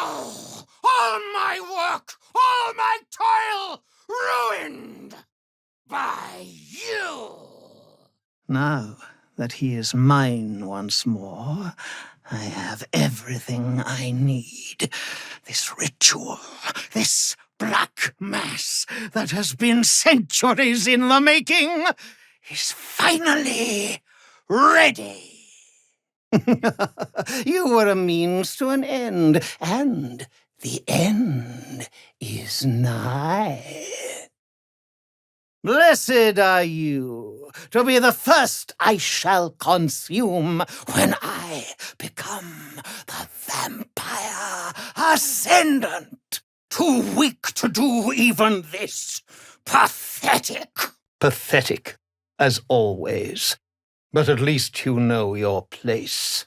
All my work, all my toil, ruined by you! Now that he is mine once more, I have everything I need. This ritual, this black mass that has been centuries in the making, is finally ready. You were a means to an end, and the end is nigh. Blessed are you to be the first I shall consume when I become the vampire ascendant. Too weak to do even this. Pathetic. Pathetic, as always. But at least you know your place.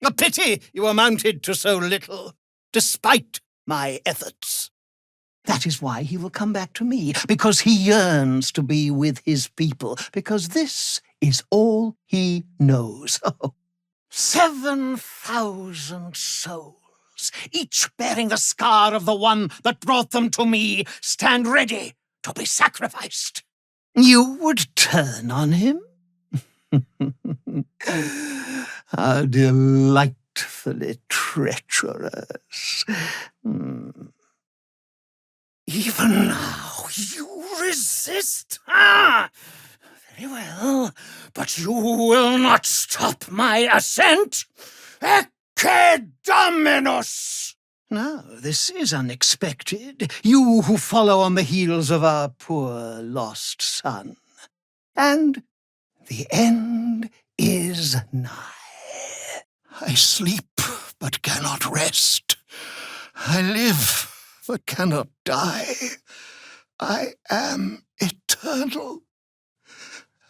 A pity you amounted to so little, despite my efforts. That is why he will come back to me, because he yearns to be with his people, because this is all he knows. 7,000 souls, each bearing the scar of the one that brought them to me, stand ready to be sacrificed. You would turn on him? How delightfully treacherous. Even now, you resist? Very well, but you will not stop my ascent. Ecce Dominus! Now, this is unexpected. You who follow on the heels of our poor lost son. And the end is nigh. I sleep, but cannot rest. I live, but cannot die. I am eternal,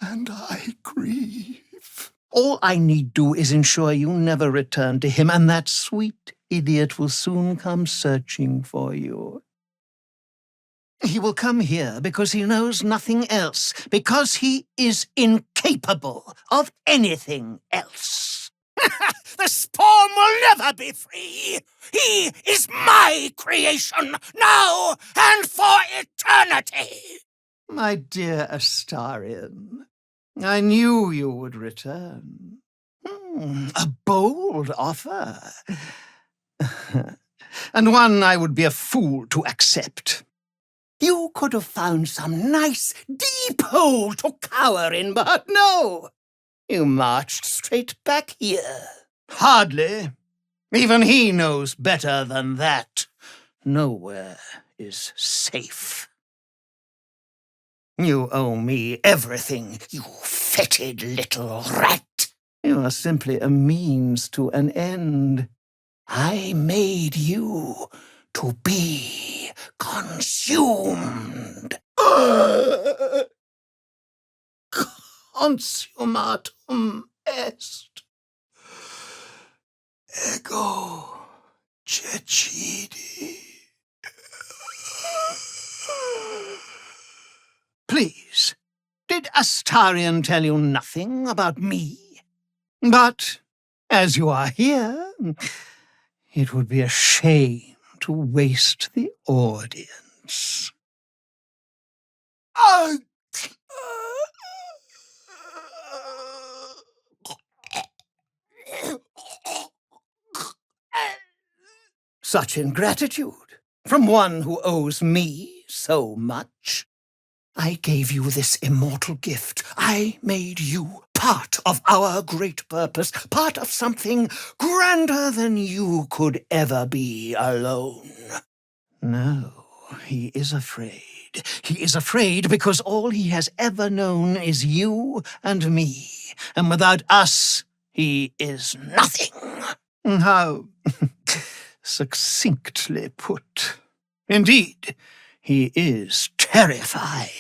and I grieve. All I need do is ensure you never return to him, and that sweet idiot will soon come searching for you. He will come here because he knows nothing else, because he is incapable of anything else. The spawn will never be free. He is my creation, now and for eternity. My dear Astarion, I knew you would return. A bold offer. And one I would be a fool to accept. You could have found some nice, deep hole to cower in, but no. You marched straight back here. Hardly. Even he knows better than that. Nowhere is safe. You owe me everything, you fetid little rat. You are simply a means to an end. I made you to be consumed. Consumatum est. Ego cecidi. Please, did Astarion tell you nothing about me? But as you are here, it would be a shame to waste the audience. Such ingratitude from one who owes me so much. I gave you this immortal gift. I made you part of our great purpose, part of something grander than you could ever be alone. No, he is afraid. He is afraid because all he has ever known is you and me, and without us, he is nothing. How succinctly put. Indeed, he is terrified.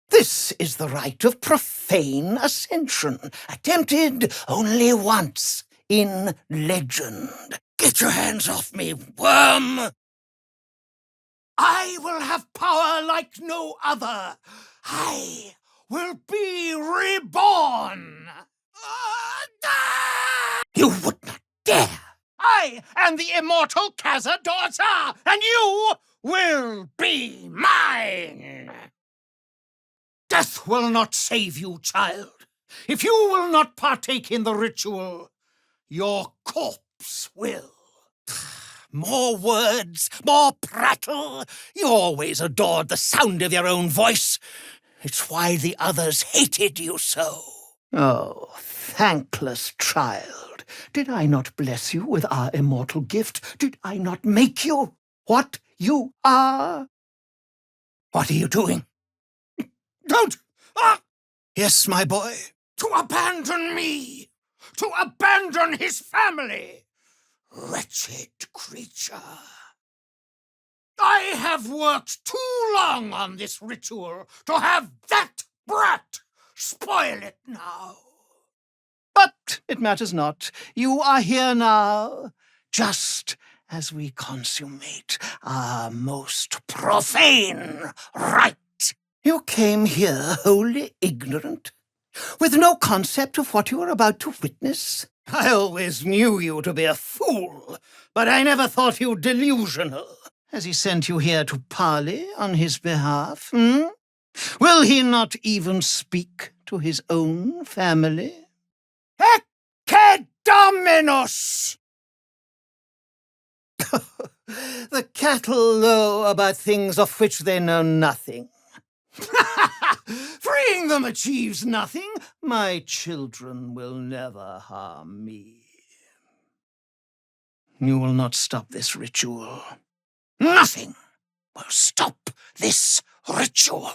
This is the rite of profane ascension, attempted only once in legend. Get your hands off me, worm! I will have power like no other. I will be reborn. You would not dare. I am the immortal Cazador, Szarr, and you will be mine. Death will not save you, child. If you will not partake in the ritual, your corpse will. More words, more prattle. You always adored the sound of your own voice. It's why the others hated you so. Oh, thankless child. Did I not bless you with our immortal gift? Did I not make you what you are? What are you doing? Don't! Ah! Yes, my boy. To abandon me! To abandon his family! Wretched creature! I have worked too long on this ritual to have that brat spoil it now. But it matters not. You are here now, just as we consummate our most profane rite. You came here wholly ignorant, with no concept of what you were about to witness. I always knew you to be a fool, but I never thought you delusional. Has he sent you here to parley on his behalf? Will he not even speak to his own family? Ecce Dominus! The cattle low about things of which they know nothing. Freeing them achieves nothing. My children will never harm me. You will not stop this ritual. Nothing will stop this ritual.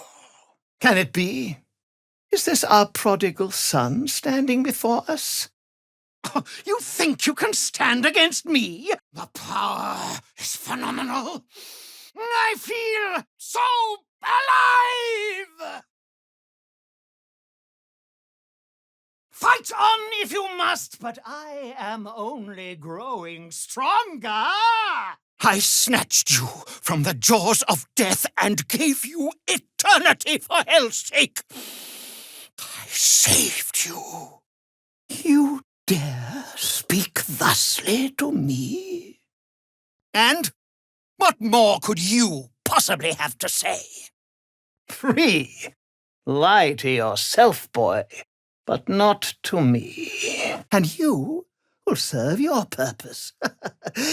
Can it be? Is this our prodigal son standing before us? You think you can stand against me? The power is phenomenal. I feel so alive! Fight on if you must, but I am only growing stronger. I snatched you from the jaws of death and gave you eternity for hell's sake. I saved you. You dare speak thusly to me? And what more could you possibly have to say? Free. Lie to yourself, boy, but not to me. And you will serve your purpose.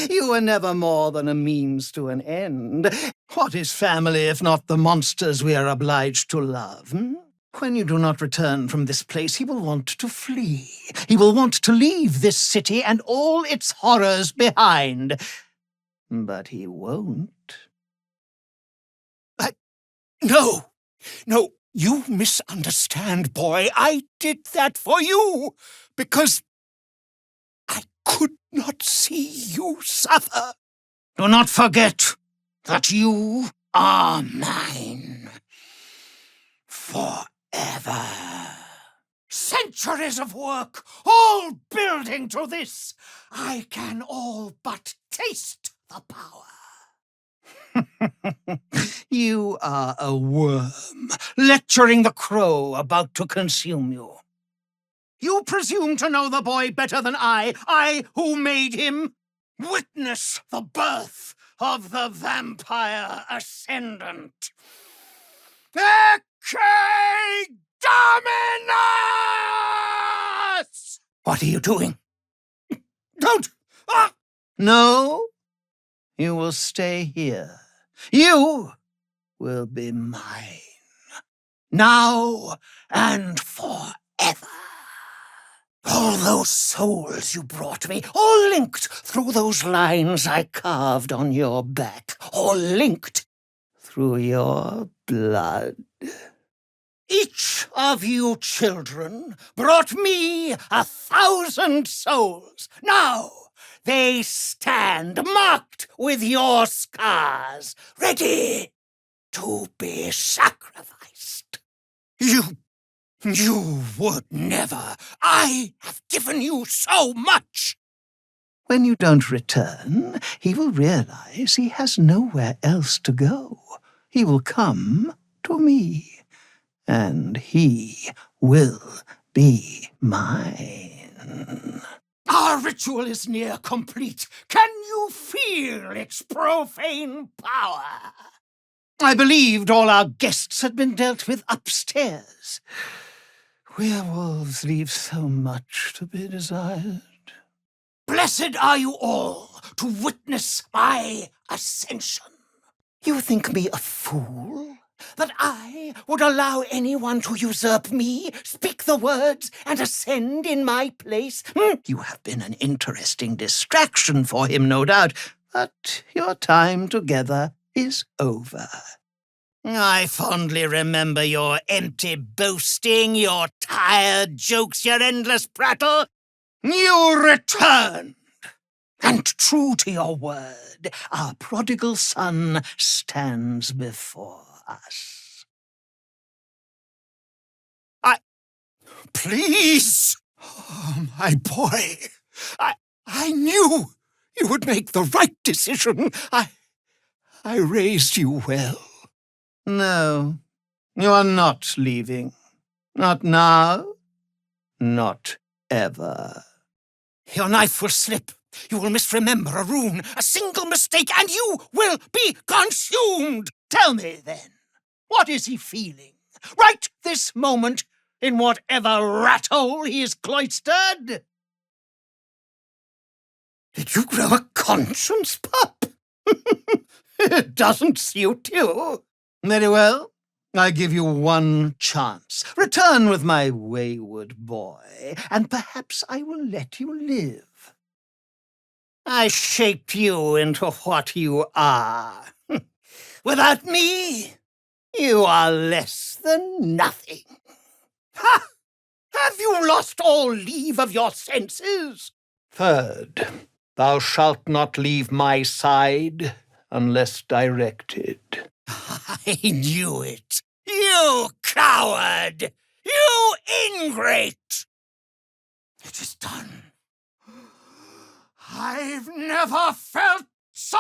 You were never more than a means to an end. What is family if not the monsters we are obliged to love? When you do not return from this place, he will want to flee. He will want to leave this city and all its horrors behind. But he won't. No, you misunderstand, boy. I did that for you because I could not see you suffer. Do not forget that you are mine forever. Centuries of work, all building to this. I can all but taste the power. You are a worm, lecturing the crow about to consume you. You presume to know the boy better than I who made him. Witness the birth of the vampire ascendant. Ecce Dominus! What are you doing? Don't! Ah! No, you will stay here. You will be mine, now and forever. All those souls you brought me, all linked through those lines I carved on your back, all linked through your blood. Each of you children brought me 1,000 souls. Now they stand marked with your scars, ready to be sacrificed. You would never. I have given you so much. When you don't return, he will realize he has nowhere else to go. He will come to me, and he will be mine. Our ritual is near complete. Can you feel its profane power? I believed all our guests had been dealt with upstairs. Werewolves leave so much to be desired. Blessed are you all to witness my ascension. You think me a fool? That I would allow anyone to usurp me, speak the words, and ascend in my place? You have been an interesting distraction for him, no doubt, but your time together is over. I fondly remember your empty boasting, your tired jokes, your endless prattle. You returned, and true to your word, our prodigal son stands before us. Please! Oh, my boy, I knew you would make the right decision. I raised you well. No, you are not leaving. Not now, not ever. Your knife will slip. You will misremember a rune, a single mistake, and you will be consumed. Tell me, then, what is he feeling? Right this moment, in whatever rat hole he is cloistered? Did you grow a conscience, pup? It doesn't suit you. Very well. I give you one chance. Return with my wayward boy, and perhaps I will let you live. I shaped you into what you are. Without me, you are less than nothing. Ha! Have you lost all leave of your senses? Third, thou shalt not leave my side unless directed. I knew it. You coward! You ingrate! It is done. I've never felt so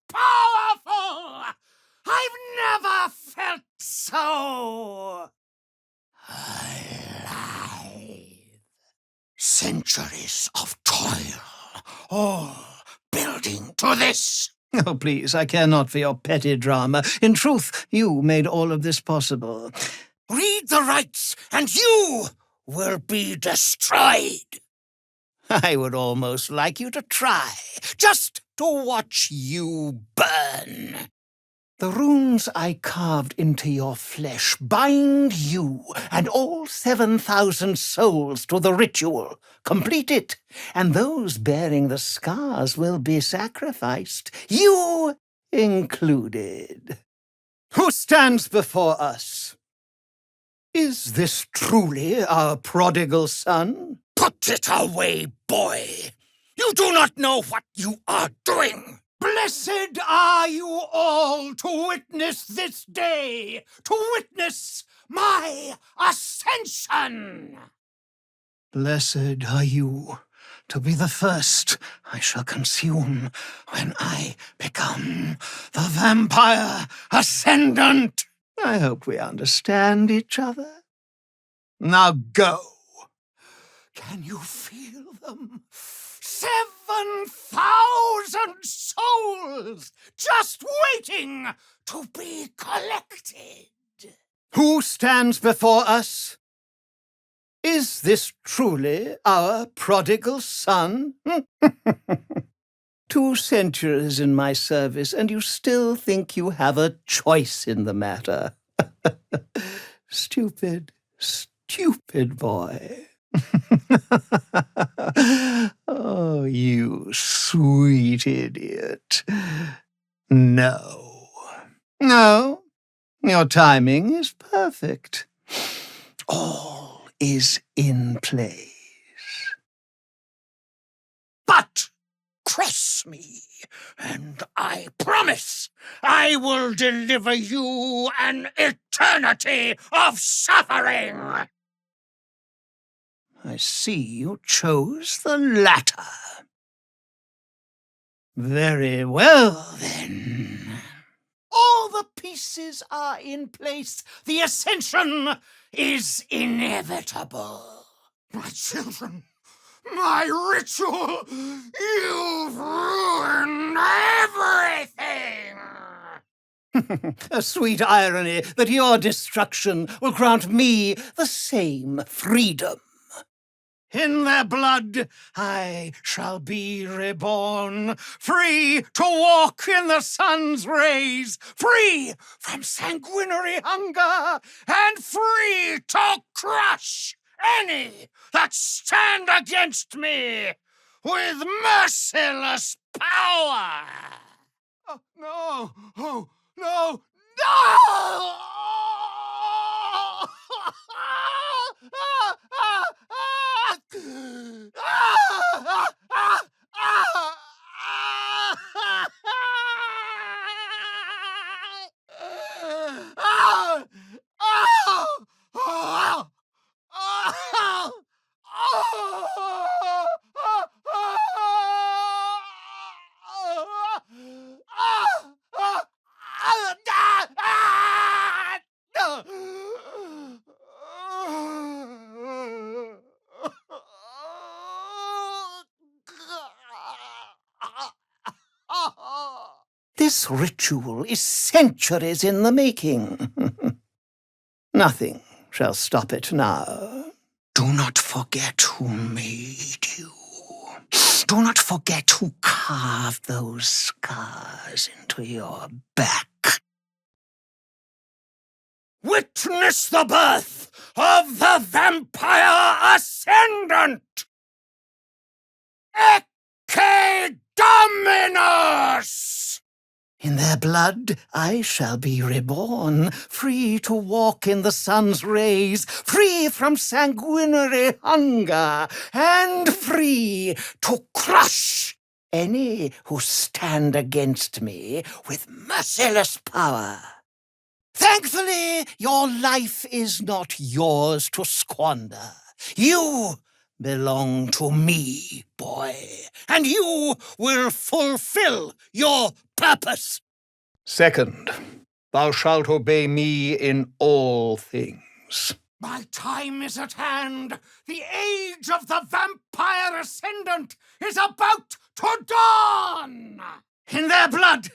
powerful! I've never felt so alive. Centuries of toil, all building to this. Oh, please, I care not for your petty drama. In truth, you made all of this possible. Read the rites, and you will be destroyed. I would almost like you to try, just to watch you burn. The runes I carved into your flesh bind you and all 7,000 souls to the ritual. Complete it, and those bearing the scars will be sacrificed, you included. Who stands before us? Is this truly our prodigal son? Put it away, boy. You do not know what you are doing. Blessed are you all to witness this day, to witness my ascension. Blessed are you to be the first I shall consume when I become the vampire ascendant. I hope we understand each other. Now go. Can you feel them? 7,000 souls just waiting to be collected. Who stands before us? Is this truly our prodigal son? 2 centuries in my service, and you still think you have a choice in the matter. Stupid, stupid boy. Oh, you sweet idiot. No. No, your timing is perfect. All is in place. But cross me, and I promise I will deliver you an eternity of suffering. I see you chose the latter. Very well, then. All the pieces are in place. The ascension is inevitable. My children, My ritual! You've ruined everything! A sweet irony that your destruction will grant me the same freedom. In their blood I shall be reborn, free to walk in the sun's rays, free from sanguinary hunger, and free to crush any that stand against me with merciless power. Oh, no! Oh, no! No! This ritual is centuries in the making. Nothing shall stop it now. Do not forget who made you. Do not forget who carved those scars into your back. Witness the birth of the Vampire Ascendant! Ecce Dominus! In their blood I shall be reborn, free to walk in the sun's rays, free from sanguinary hunger, and free to crush any who stand against me with merciless power. Thankfully, your life is not yours to squander. You belong to me, boy, and you will fulfill your purpose. Second, thou shalt obey me in all things. My time is at hand. The age of the Vampire Ascendant is about to dawn. In their blood,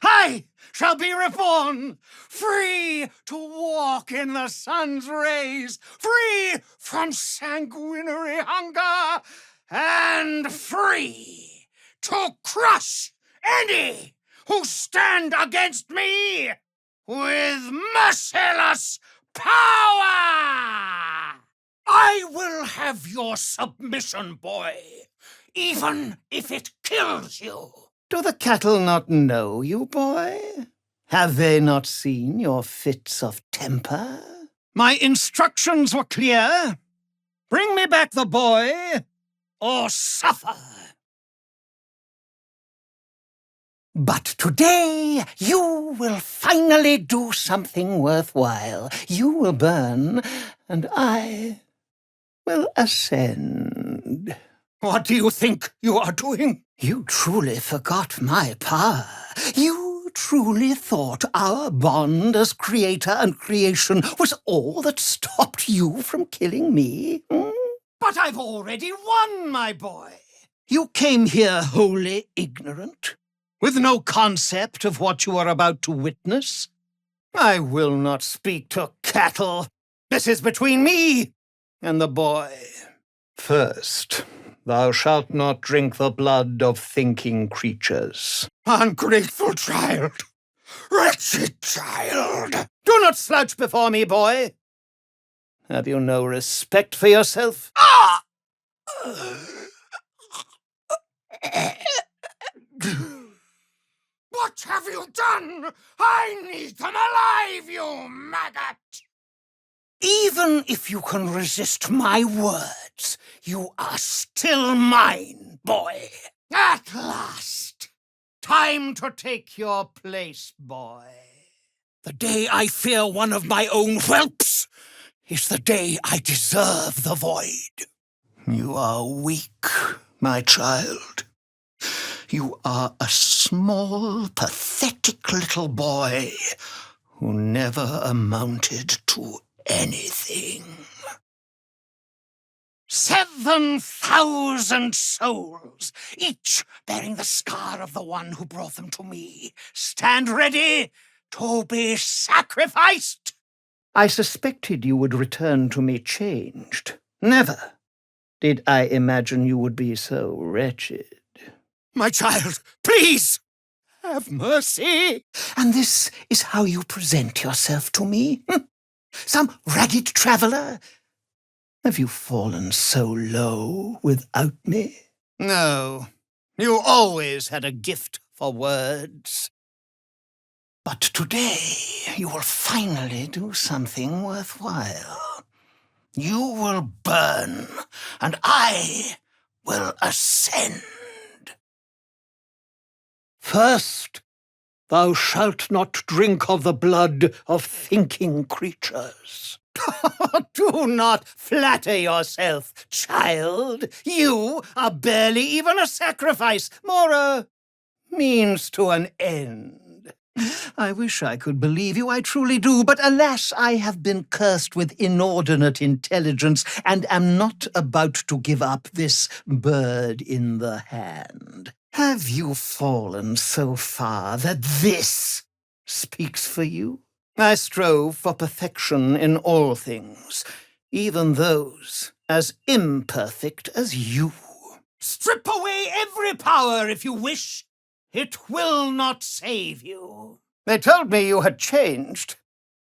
I shall be reborn, free to walk in the sun's rays, free from sanguinary hunger, and free to crush any who stand against me with merciless power! I will have your submission, boy, even if it kills you. Do the cattle not know you, boy? Have they not seen your fits of temper? My instructions were clear. Bring me back the boy, or suffer. But today, you will finally do something worthwhile. You will burn, and I will ascend. What do you think you are doing? You truly forgot my power. You truly thought our bond as creator and creation was all that stopped you from killing me? But I've already won, my boy. You came here wholly ignorant, with no concept of what you are about to witness. I will not speak to cattle. This is between me and the boy. First, thou shalt not drink the blood of thinking creatures. Ungrateful child! Wretched child! Do not slouch before me, boy! Have you no respect for yourself? Ah! What have you done? I need them alive, you maggot! Even if you can resist my words, you are still mine, boy. At last! Time to take your place, boy. The day I fear one of my own whelps is the day I deserve the void. You are weak, my child. You are a small, pathetic little boy who never amounted to anything. 7,000 souls, each bearing the scar of the one who brought them to me, stand ready to be sacrificed. I suspected you would return to me changed. Never did I imagine you would be so wretched. My child, please! Have mercy! And this is how you present yourself to me? Some ragged traveller? Have you fallen so low without me? No, you always had a gift for words. But today you will finally do something worthwhile. You will burn, and I will ascend. First, thou shalt not drink of the blood of thinking creatures. Do not flatter yourself, child. You are barely even a sacrifice, more a Means to an end. I wish I could believe you, I truly do, but alas, I have been cursed with inordinate intelligence and am not about to give up this bird in the hand. Have you fallen so far that this speaks for you? I strove for perfection in all things, even those as imperfect as you. strip away every power if you wish. It will not save you. They told me you had changed.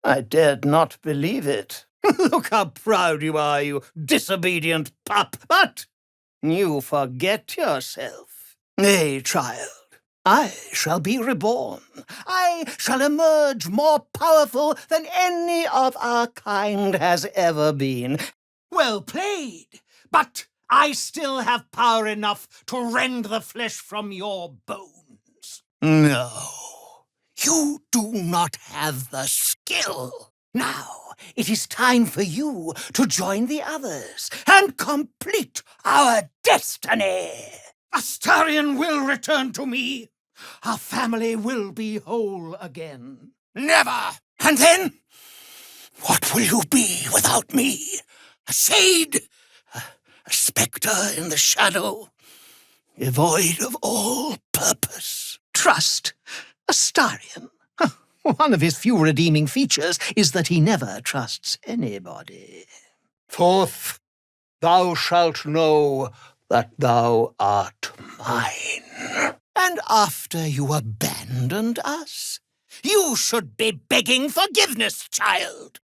I dared not believe it. Look how proud you are, you disobedient pup. But you forget yourself. Nay, child, I shall be reborn. I shall emerge more powerful than any of our kind has ever been. Well played, but I still have power enough to rend the flesh from your bones. No, you do not have the skill. Now it is time for you to join the others and complete our destiny. Astarion will return to me. Our family will be whole again. Never! And then, what will you be without me? A shade? A spectre in the shadow? Devoid of all purpose? Trust Astarion. One of his few redeeming features is that he never trusts anybody. Fourth, thou shalt know that thou art mine. And after you abandoned us, you should be begging forgiveness, child.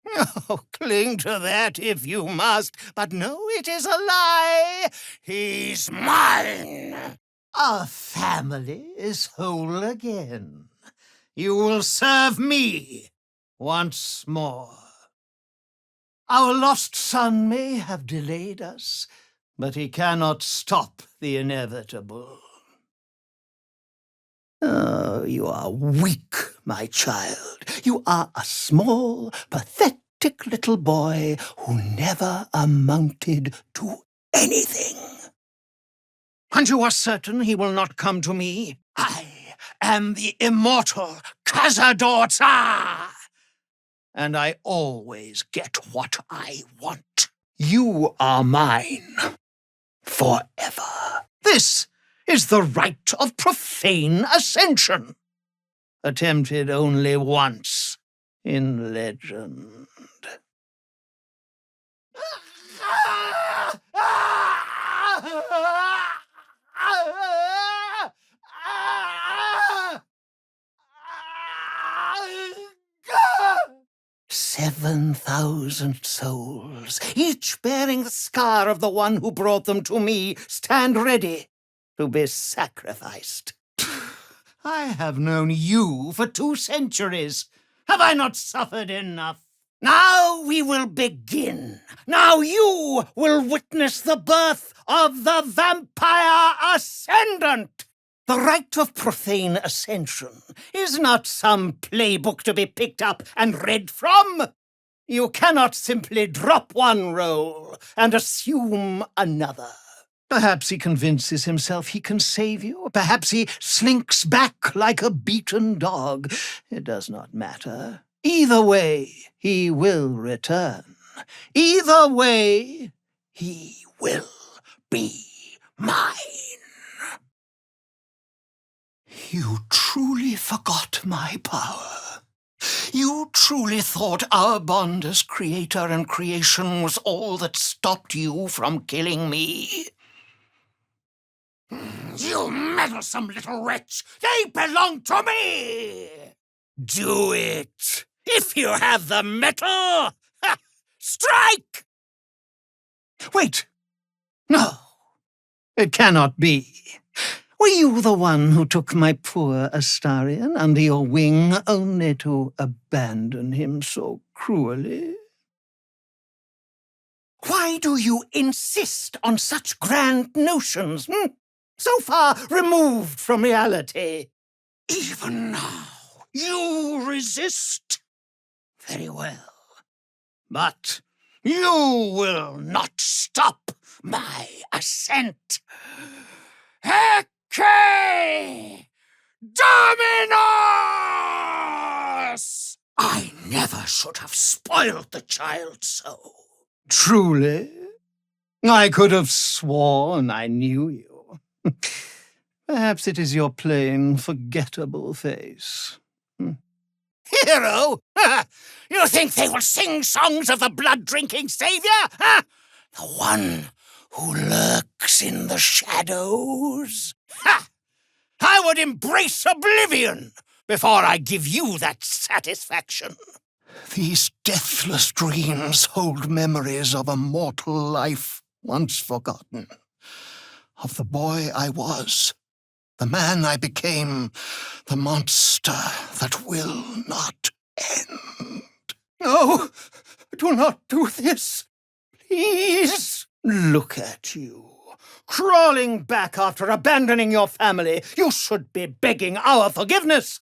Oh, cling to that if you must, but know it is a lie. He's mine. Our family is whole again. You will serve me once more. Our lost son may have delayed us, but he cannot stop the inevitable. Oh, you are weak, my child. You are a small, pathetic little boy who never amounted to anything. And you are certain he will not come to me? I am the immortal Cazador Szarr, and I always get what I want. You are mine forever. This is the rite of profane ascension, attempted only once in legend. "7,000 souls, each bearing the scar of the one who brought them to me, stand ready to be sacrificed." I have known you for 2 centuries. Have I not suffered enough? Now we will begin. Now you will witness the birth of the vampire ascendant. The rite of profane ascension is not some playbook to be picked up and read from. You cannot simply drop one role and assume another. Perhaps he convinces himself he can save you. Perhaps he slinks back like a beaten dog. It does not matter. Either way, he will return. Either way, He will be mine. You truly forgot my power. You truly thought our bond as creator and creation was all that stopped you from killing me. You meddlesome little wretch! They belong to me! Do it! If you have the metal! Ha! Strike! Wait! No, it cannot be. Were you the one who took my poor Astarion under your wing only to abandon him so cruelly? Why do you insist on such grand notions, so far removed from reality? Even now, you resist? Very well. But you will not stop my ascent. Ecce Dominus! I never should have spoiled the child so. Truly? I could have sworn I knew you. Perhaps it is your plain, forgettable face. Hero? You think they will sing songs of the blood-drinking savior? The one who lurks in the shadows? I would embrace oblivion before I give you that satisfaction. These deathless dreams hold memories of a mortal life once forgotten. Of the boy I was, the man I became, the monster that will not end. No, do not do this. Please. Look at you, crawling back after abandoning your family. You should be begging our forgiveness.